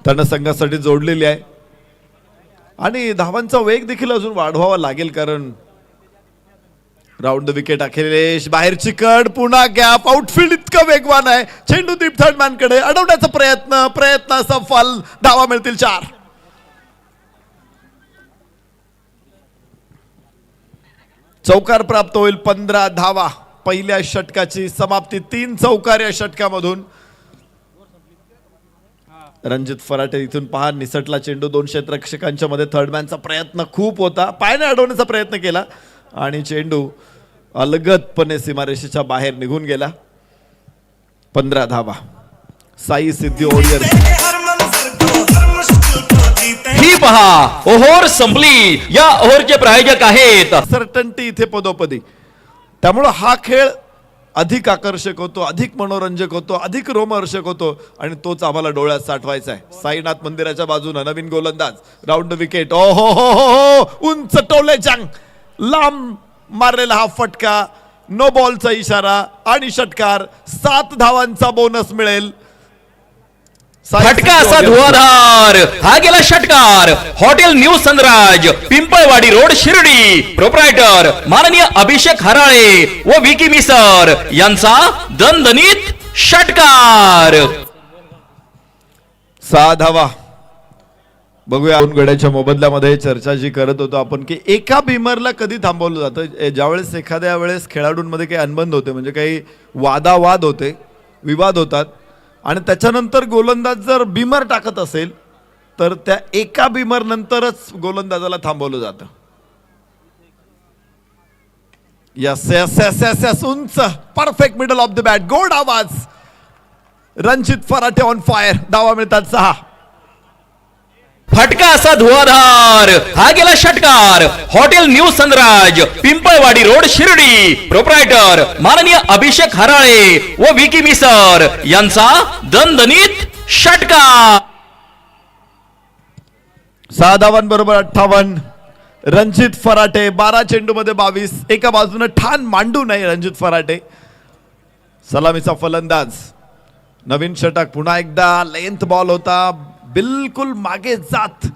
त्यानं संघासाठी जोडलेली आहे आणि धावांचा वेग देखील अजून वाढवावा लागेल कारण राऊंड द विकेट अखिलेश बाहेरची कड पुन्हा गॅप आउटफील्ड इतकं वेगवान आहे चेंडू दीप थर्ड मॅन कडे अडवण्याचा प्रयत्न सफल धावा मिळतील 4 चौकार प्राप्त होईल 15 धावा पहिल्या षटकाची समाप्ती 3 चौकार या षटकामधून रणजित फराटे इथून पहा निसटला चेंडू 2 क्षेत्ररक्षकांच्या मध्ये थर्ड मॅनचा प्रयत्न खूप होता पायाने अडवण्याचा प्रयत्न केला आणि चेंडू अलगदपणे सीमारेषेच्या बाहेर निघून गेला 15 धावा साई सिद्धी ओरियर ही पहा ओव्हर संपली या ओव्हरचे प्रायोजक आहेत सर्टन्टी इथे पदोपदी त्यामुळे हा खेळ अधिक आकर्षक होतो अधिक मनोरंजक होतो अधिक रोमहर्षक होतो आणि तोच आम्हाला डोळ्यात साठवायचा आहे साईनाथ मंदिराच्या बाजूने नवीन गोलंदाज राऊंड विकेट ओ हो हो हो उंच टोले जंग लांब मारलेला हा फटका नो बॉलचा इशारा आणि षटकार 7 धावांचा बोनस मिळेल फटका असा धुवाधार हा गेला षटकार hotel new Sanraj Pimpalwadi road Shirdi proprietor माननीय अभिषेक हराळे व विकी मिसर यांचा दणदणीत षटकार 6 धावा बघूया 2 गड्याच्या मोबदल्यामध्ये चर्चा जी करत होतो आपण की एका बीमरला कधी थांबवलं जातं ज्यावेळेस एखाद्या वेळेस खेळाडूंमध्ये काही अनबंध होते म्हणजे काही वादावाद होते विवाद होतात आणि त्याच्यानंतर गोलंदाज जर बीमर टाकत असेल तर त्या एका बीमर नंतरच गोलंदाजाला थांबवलं जातं yes yes yes yes yes उंच perfect middle of the bat गोड आवाज रणजित फराटे ऑन फायर धावा मिळतात 6 फटका असा धुवाधार हा गेला षटकार hotel new Sanraj Pimpalwadi road Shirdi proprietor माननीय अभिषेक हराळे व विकी मिसर यांचा दणदणीत षटकार 6 धावांबरोबर 58 रणजित फराटे 12 चेंडू मध्ये 22 एका बाजूने ठाण मांडू नये रणजित फराटे सलामीचा फलंदाज नवीन षटक पुन्हा एकदा लेंथ बॉल होता बिलकुल मागे जात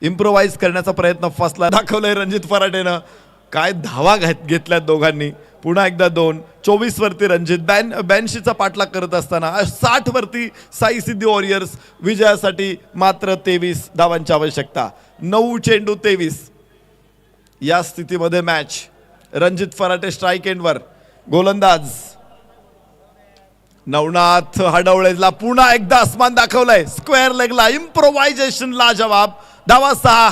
इम्प्रोवाइज करण्याचा प्रयत्न फसला दाखवलंय रणजित फराटेनं काय धावा घेतल्यात दोघांनी पुन्हा एकदा 2 24 वरती रणजित 82चा पाठलाग करत असताना 60 वरती साई सिद्धी वॉरियर्स विजयासाठी मात्र 23 धावांची आवश्यकता 9 चेंडू 23 या स्थितीमध्ये मॅच रणजित फराटे स्ट्राईक एंडवर गोलंदाज नवनाथ हडवळेला पुन्हा एकदा आसमान दाखवलंय स्क्वेअर लेगला इम्प्रोवायझेशन ला जवाब धावा 6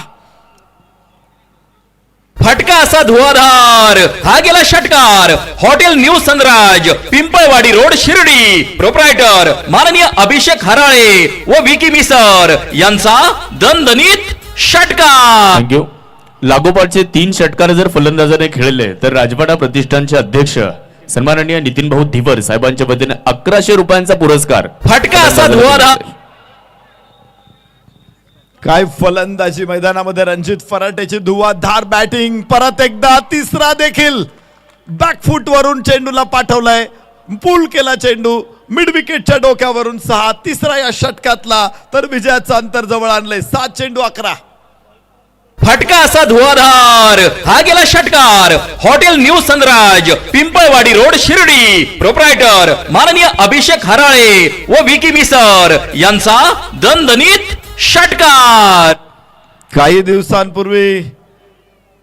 फटका असा धुवाधार हा गेला षटकार hotel new Sanraj Pimpalwadi road Shirdi proprietor माननीय अभिषेक हराळे व विकी मिसर यांचा दणदणीत षटकार थँक्यू लागोपाठचे 3 षटकार जर फलंदाजाने खेळले तर राजवाडा प्रतिष्ठानचे अध्यक्ष सन्माननीय नितीन भाऊ धिवर साहेबांच्या वतीने 1100 रुपयांचा पुरस्कार फटका असा धुवाधार काय फलंदाजी मैदानामध्ये रणजित फराटेची धुवाधार बॅटिंग परत एकदा तिसरा देखील बॅकफूट वरून चेंडूला पाठवलाय पूल केला चेंडू मिड विकेटच्या डोक्यावरून 6 तिसरा या षटकातला तर विजयाचं अंतर जवळ आणलंय 7 चेंडू 11 फटका असा धुवाधार हा गेला षटकार hotel new Sanraj Pimpalwadi road Shirdi proprietor माननीय अभिषेक हराळे व विकी मिसर यांचा दणदणीत षटकार काही दिवसांपूर्वी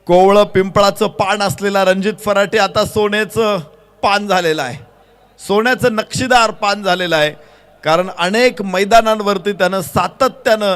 कोवळं पिंपळाचं पान असलेला रणजित फराटे आता सोन्याचं पान झालेलं आहे सोन्याचं नक्षीदार पान झालेलं आहे कारण अनेक मैदानांवरती त्यानं सातत्यानं